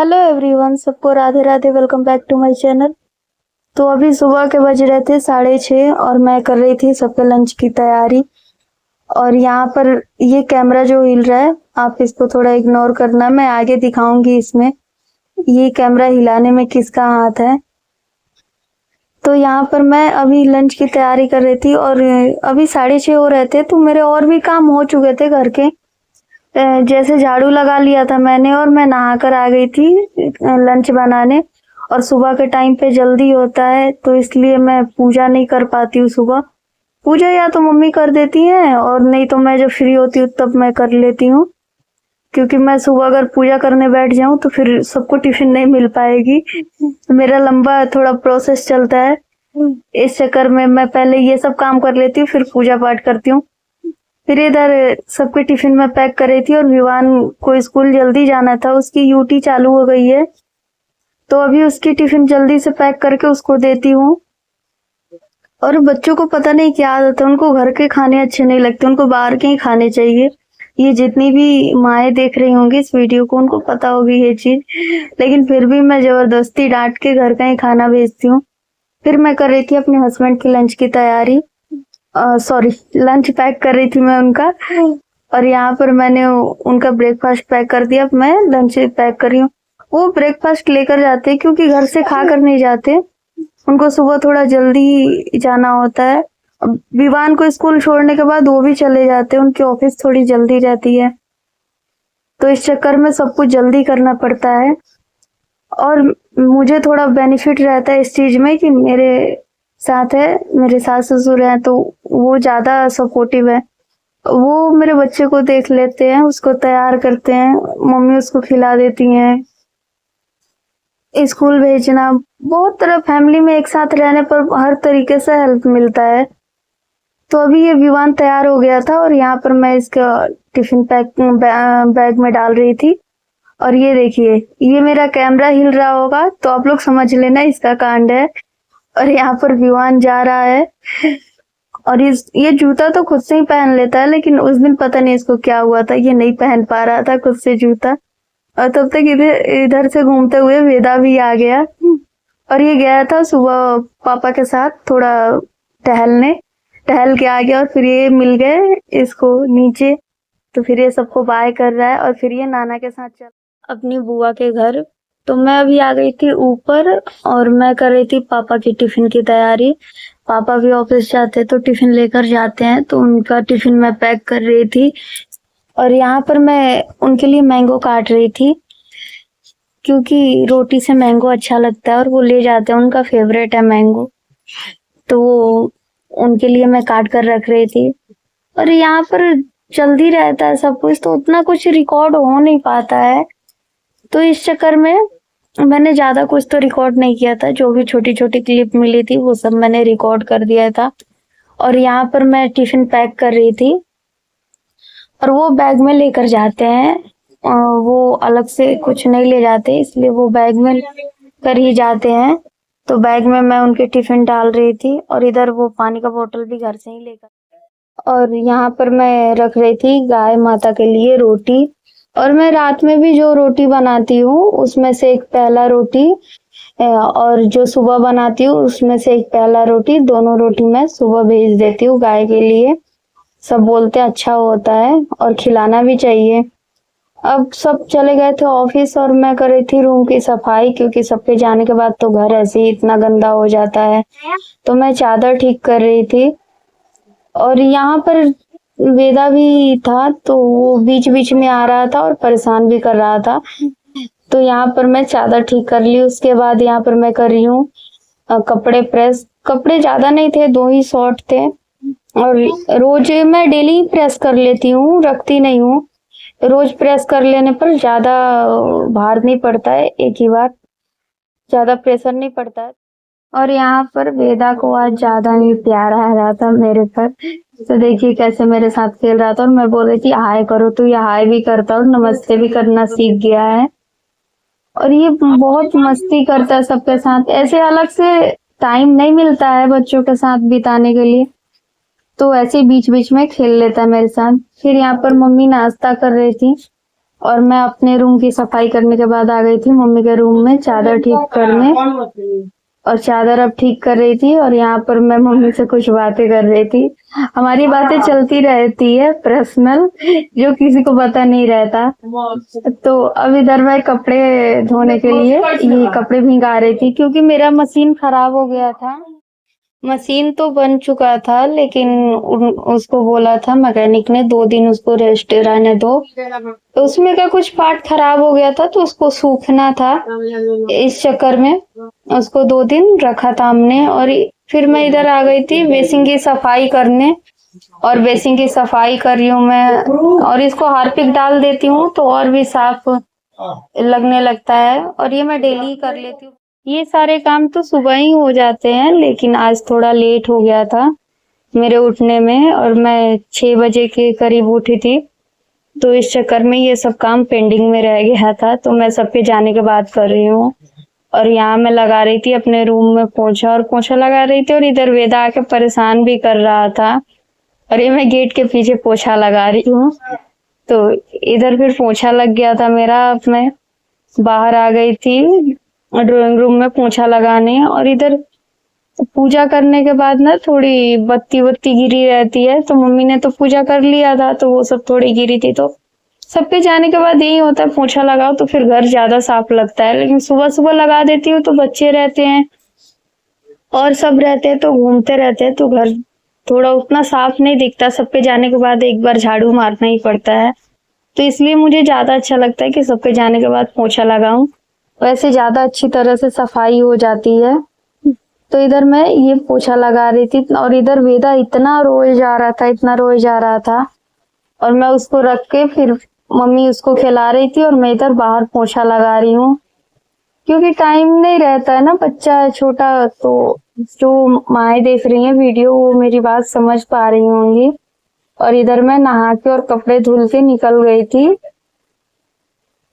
Hello everyone, सबको Radhe Radhe. Welcome back to my channel. तो अभी सुबह के बज रहे थे 6:30 और मैं कर रही थी सबके लंच की तैयारी। और यहाँ पर ये कैमरा जो हिल रहा है, आप इसको थोड़ा इग्नोर करना, मैं आगे दिखाऊंगी इसमें ये कैमरा हिलाने में किसका हाथ है। तो यहाँ पर मैं अभी लंच की तैयारी कर रही थी और अभी 6:30 हो रहे थे, तो मेरे और भी काम हो चुके थे घर के। जैसे झाड़ू लगा लिया था मैंने और मैं नहा कर आ गई थी लंच बनाने। और सुबह के टाइम पे जल्दी होता है तो इसलिए मैं पूजा नहीं कर पाती हूँ सुबह। पूजा या तो मम्मी कर देती हैं और नहीं तो मैं जब फ्री होती हूँ तब मैं कर लेती हूँ, क्योंकि मैं सुबह अगर पूजा करने बैठ जाऊं तो फिर सबको टिफिन नहीं मिल पाएगी। मेरा लंबा थोड़ा प्रोसेस चलता है, इस चक्कर में मैं पहले ये सब काम कर लेती हूँ, फिर पूजा पाठ करती हूँ। फिर इधर सबके टिफिन में पैक कर रही थी और विवान को स्कूल जल्दी जाना था, उसकी यूटी चालू हो गई है तो अभी उसकी टिफिन जल्दी से पैक करके उसको देती हूँ। और बच्चों को पता नहीं क्या आदत है, उनको घर के खाने अच्छे नहीं लगते, उनको बाहर के ही खाने चाहिए। ये जितनी भी माएँ देख रही होंगी इस वीडियो को उनको पता होगी ये चीज, लेकिन फिर भी मैं जबरदस्ती डांट के घर का ही खाना भेजती हूँ। फिर मैं कर रही थी अपने हस्बैंड की लंच की तैयारी, सॉरी लंच पैक कर रही थी मैं उनका। और यहाँ पर मैंने उनका ब्रेकफास्ट पैक कर दिया, अब मैं लंच पैक कर रही हूँ। वो ब्रेकफास्ट लेकर जाते क्योंकि घर से खा कर नहीं जाते, उनको सुबह थोड़ा जल्दी जाना होता है। विवान को स्कूल छोड़ने के बाद वो भी चले जाते हैं, उनकी ऑफिस थोड़ी जल्दी रहती है तो इस चक्कर में सब कुछ जल्दी करना पड़ता है। और मुझे थोड़ा बेनिफिट रहता है इस चीज में कि मेरे साथ है, मेरे सास ससुर हैं तो वो ज्यादा सपोर्टिव है। वो मेरे बच्चे को देख लेते हैं, उसको तैयार करते हैं, मम्मी उसको खिला देती हैं, स्कूल भेजना, बहुत तरह फैमिली में एक साथ रहने पर हर तरीके से हेल्प मिलता है। तो अभी ये विवान तैयार हो गया था और यहाँ पर मैं इसका टिफिन पैक बैग में डाल रही थी। और ये देखिए, ये मेरा कैमरा हिल रहा होगा तो आप लोग समझ लेना इसका कांड है। और यहाँ पर विवान जा रहा है और ये जूता तो खुद से ही पहन लेता है, लेकिन उस दिन पता नहीं इसको क्या हुआ था, ये नहीं पहन पा रहा था खुद से जूता। और तब तक इधर इधर से घूमते हुए वेदा भी आ गया और ये गया था सुबह पापा के साथ थोड़ा टहलने, टहल के आ गया और फिर ये मिल गए इसको नीचे। तो फिर ये सबको बाय कर रहा है और फिर ये नाना के साथ चल अपनी बुआ के घर। तो मैं अभी आ गई थी ऊपर और मैं कर रही थी पापा की टिफिन की तैयारी। पापा भी ऑफिस जाते तो टिफिन लेकर जाते हैं, तो उनका टिफिन मैं पैक कर रही थी। और यहाँ पर मैं उनके लिए मैंगो काट रही थी क्योंकि रोटी से मैंगो अच्छा लगता है और वो ले जाते हैं, उनका फेवरेट है मैंगो, तो उनके लिए मैं काट कर रख रही थी। और यहाँ पर जल्दी रहता है सब कुछ तो उतना कुछ रिकॉर्ड हो नहीं पाता है, तो इस चक्कर में मैंने ज्यादा कुछ तो रिकॉर्ड नहीं किया था। जो भी छोटी छोटी क्लिप मिली थी वो सब मैंने रिकॉर्ड कर दिया था। और यहाँ पर मैं टिफिन पैक कर रही थी और वो बैग में लेकर जाते हैं, वो अलग से कुछ नहीं ले जाते, इसलिए वो बैग में कर ही जाते हैं। तो बैग में मैं उनके टिफिन डाल रही थी और इधर वो पानी का बोतल भी घर से ही लेकर। और यहाँ पर मैं रख रही थी गाय माता के लिए रोटी। और मैं रात में भी जो रोटी बनाती हूँ उसमें से एक पहला रोटी और जो सुबह बनाती हूँ उसमें से एक पहला रोटी, दोनों रोटी मैं सुबह भेज देती हूँ गाय के लिए। सब बोलते हैं अच्छा होता है और खिलाना भी चाहिए। अब सब चले गए थे ऑफिस और मैं कर रही थी रूम की सफाई, क्योंकि सबके जाने के बाद तो घर ऐसे ही इतना गंदा हो जाता है। तो मैं चादर ठीक कर रही थी और यहाँ पर वेदा भी था तो वो बीच बीच में आ रहा था और परेशान भी कर रहा था। तो यहाँ पर मैं चादर ठीक कर ली। उसके बाद यहाँ पर मैं कर रही हूँ कपड़े प्रेस। कपड़े ज्यादा नहीं थे, 2 ही शॉर्ट थे और रोज मैं डेली प्रेस कर लेती हूँ, रखती नहीं हूँ। रोज प्रेस कर लेने पर ज्यादा भार नहीं पड़ता है, एक ही बार, ज्यादा प्रेशर नहीं पड़ता है। और यहाँ पर वेदा को आज ज्यादा ही प्यार आ रहा था मेरे पर, तो देखिए कैसे मेरे साथ खेल रहा था और मैं बोल रही थी हाय करो, तो ये हाय भी करता और नमस्ते भी करना सीख गया है। और ये बहुत मस्ती करता है सबके साथ, ऐसे अलग से टाइम नहीं मिलता है बच्चों के साथ बिताने के लिए, तो ऐसे बीच बीच में खेल लेता है मेरे साथ। फिर यहाँ पर मम्मी नाश्ता कर रही थी और मैं अपने रूम की सफाई करने के बाद आ गई थी मम्मी के रूम में चादर ठीक करने, और चादर अब ठीक कर रही थी और यहाँ पर मैं मम्मी से कुछ बातें कर रही थी। हमारी बातें चलती रहती है पर्सनल, जो किसी को पता नहीं रहता। तो अब इधर मैं कपड़े धोने के लिए ये कपड़े भिंगा रही थी, क्योंकि मेरा मशीन खराब हो गया था। मशीन तो बन चुका था, लेकिन उसको बोला था मैकेनिक ने 2 दिन उसको रेस्ट रहने दो, तो उसमें का कुछ पार्ट खराब हो गया था, तो उसको सूखना था। इस चक्कर में उसको 2 दिन रखा था हमने। और फिर मैं इधर आ गई थी बेसिन की सफाई करने, और बेसिन की सफाई कर रही हूँ मैं, और इसको हार्पिक डाल देती हूँ तो और भी साफ लगने लगता है, और ये मैं डेली कर लेती हूँ। ये सारे काम तो सुबह ही हो जाते हैं, लेकिन आज थोड़ा लेट हो गया था मेरे उठने में, और मैं 6 बजे के करीब उठी थी, तो इस चक्कर में ये सब काम पेंडिंग में रह गया था। तो मैं सबके जाने के बाद कर रही हूँ। और यहाँ मैं लगा रही थी अपने रूम में पोछा, और पोछा लगा रही थी, और इधर वेदा आके परेशान भी कर रहा था, और ये मैं गेट के पीछे पोछा लगा रही हूँ। तो इधर फिर पोछा लग गया था मेरा। अब मैं बाहर आ गई थी ड्राइंग रूम में पोछा लगाने, और इधर पूजा करने के बाद ना थोड़ी बत्ती बत्ती गिरी रहती है, तो मम्मी ने तो पूजा कर लिया था, तो वो सब थोड़ी गिरी थी। तो सबके जाने के बाद यही होता है, पोछा लगाओ तो फिर घर ज्यादा साफ लगता है। लेकिन सुबह सुबह लगा देती हूँ तो बच्चे रहते हैं और सब रहते हैं, तो घूमते रहते हैं, तो घर थोड़ा उतना साफ नहीं दिखता। सबके जाने के बाद एक बार झाड़ू मारना ही पड़ता है, तो इसलिए मुझे ज्यादा अच्छा लगता है कि सबके जाने के बाद पोछा लगाऊं। वैसे ज्यादा अच्छी तरह से सफाई हो जाती है। तो इधर मैं ये पोछा लगा रही थी, और इधर वेदा इतना रोए जा रहा था, इतना रोए जा रहा था, और मैं उसको रख के फिर मम्मी उसको खिला रही थी, और मैं इधर बाहर पोछा लगा रही हूँ, क्योंकि टाइम नहीं रहता है ना, बच्चा है छोटा। तो जो माएँ देख रही हैं वीडियो, वो मेरी बात समझ पा रही होंगी। और इधर मैं नहा के और कपड़े धुल के निकल गई थी,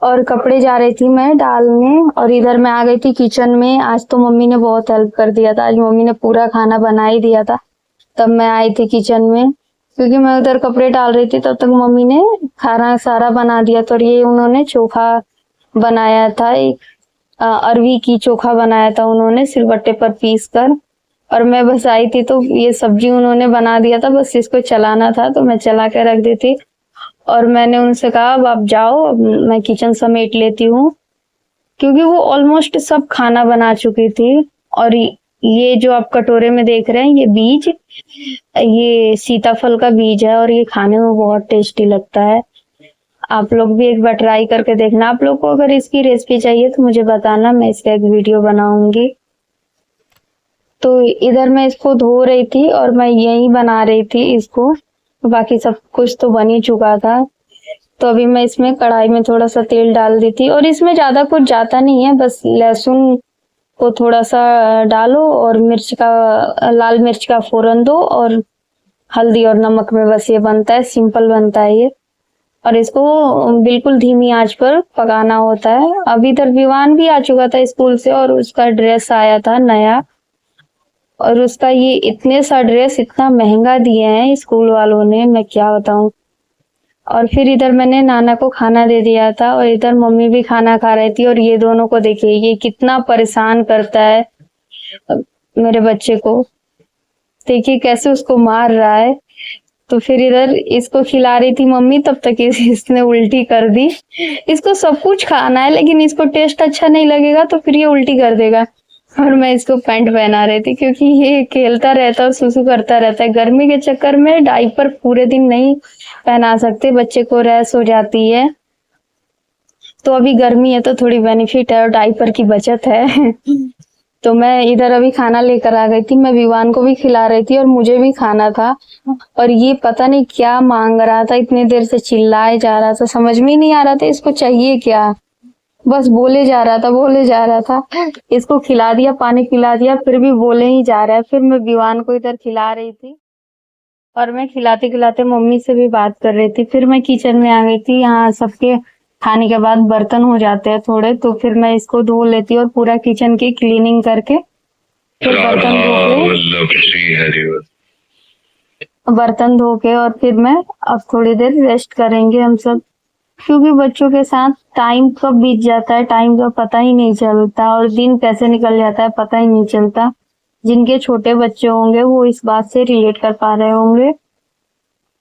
और कपड़े जा रही थी मैं डालने, और इधर मैं आ गई थी किचन में। आज तो मम्मी ने बहुत हेल्प कर दिया था, आज मम्मी ने पूरा खाना बना ही दिया था। तब मैं आई थी किचन में, क्योंकि मैं उधर कपड़े डाल रही थी, तब तक मम्मी ने खाना सारा बना दिया था। और ये उन्होंने चोखा बनाया था, एक अरवी की चोखा बनाया था उन्होंने सिलबट्टे पर पीस कर, और मैं बस आई थी तो ये सब्जी उन्होंने बना दिया था, बस इसको चलाना था, तो मैं चला के रख दी थी। और मैंने उनसे कहा अब आप जाओ, अब मैं किचन समेट लेती हूँ, क्योंकि वो ऑलमोस्ट सब खाना बना चुकी थी। और ये जो आप कटोरे में देख रहे हैं, ये बीज, ये सीताफल का बीज है, और ये खाने में बहुत टेस्टी लगता है। आप लोग भी एक बार ट्राई करके देखना। आप लोग को अगर इसकी रेसिपी चाहिए तो मुझे बताना, मैं इसका एक वीडियो बनाऊंगी। तो इधर मैं इसको धो रही थी, और मैं यही बना रही थी इसको, बाकी सब कुछ तो बन ही चुका था। तो अभी मैं इसमें कढ़ाई में थोड़ा सा तेल डाल दी थी, और इसमें ज्यादा कुछ जाता नहीं है, बस लहसुन को थोड़ा सा डालो, और मिर्च का, लाल मिर्च का फोरन दो, और हल्दी और नमक में बस ये बनता है, सिंपल बनता है ये। और इसको बिल्कुल धीमी आंच पर पकाना होता है। अभी इधर विवान भी आ चुका था स्कूल से, और उसका ड्रेस आया था नया, और उसका ये इतने सा ड्रेस इतना महंगा दिए हैं स्कूल वालों ने, मैं क्या बताऊं। और फिर इधर मैंने नाना को खाना दे दिया था, और इधर मम्मी भी खाना खा रही थी। और ये दोनों को देखिए, ये कितना परेशान करता है मेरे बच्चे को, देखिए कैसे उसको मार रहा है। तो फिर इधर इसको खिला रही थी मम्मी, तब तक इसने उल्टी कर दी। इसको सब कुछ खाना है, लेकिन इसको टेस्ट अच्छा नहीं लगेगा तो फिर ये उल्टी कर देगा। और मैं इसको पैंट पहना रही थी, क्योंकि ये खेलता रहता है और सुसु करता रहता है। गर्मी के चक्कर में डाइपर पूरे दिन नहीं पहना सकते, बच्चे को रैश हो जाती है। तो अभी गर्मी है तो थोड़ी बेनिफिट है, और डाइपर की बचत है। तो मैं इधर अभी खाना लेकर आ गई थी, मैं विवान को भी खिला रही थी, और मुझे भी खाना था। और ये पता नहीं क्या मांग रहा था, इतनी देर से चिल्लाए जा रहा था, समझ में ही नहीं आ रहा था इसको चाहिए क्या, बस बोले जा रहा था, बोले जा रहा था। इसको खिला दिया, पानी पिला दिया, फिर भी बोले ही जा रहा है। फिर मैं विवान को इधर खिला रही थी, और मैं खिलाते खिलाते मम्मी से भी बात कर रही थी। फिर मैं किचन में आ गई थी। यहाँ सबके खाने के बाद बर्तन हो जाते हैं थोड़े, तो फिर मैं इसको धो लेती, और पूरा किचन की क्लीनिंग करके फिर बर्तन धो के और फिर मैं अब थोड़ी देर रेस्ट करेंगे हम सब। क्योंकि बच्चों के साथ टाइम कब बीत जाता है, टाइम का पता ही नहीं चलता, और दिन कैसे निकल जाता है पता ही नहीं चलता। जिनके छोटे बच्चे होंगे वो इस बात से रिलेट कर पा रहे होंगे।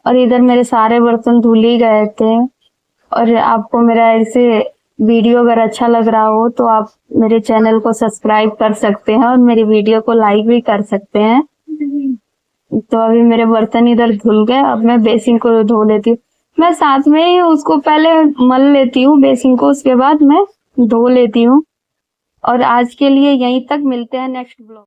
और इधर मेरे सारे बर्तन धुल ही गए थे। और आपको मेरा ऐसे वीडियो अगर अच्छा लग रहा हो तो आप मेरे चैनल को सब्सक्राइब कर सकते हैं और मेरी वीडियो को लाइक भी कर सकते हैं। तो अभी मेरे बर्तन इधर धुल गए, अब मैं बेसिन को धो लेती हूँ। मैं साथ में ही उसको पहले मल लेती हूँ बेसिन को, उसके बाद मैं धो लेती हूँ। और आज के लिए यहीं तक, मिलते हैं नेक्स्ट ब्लॉग।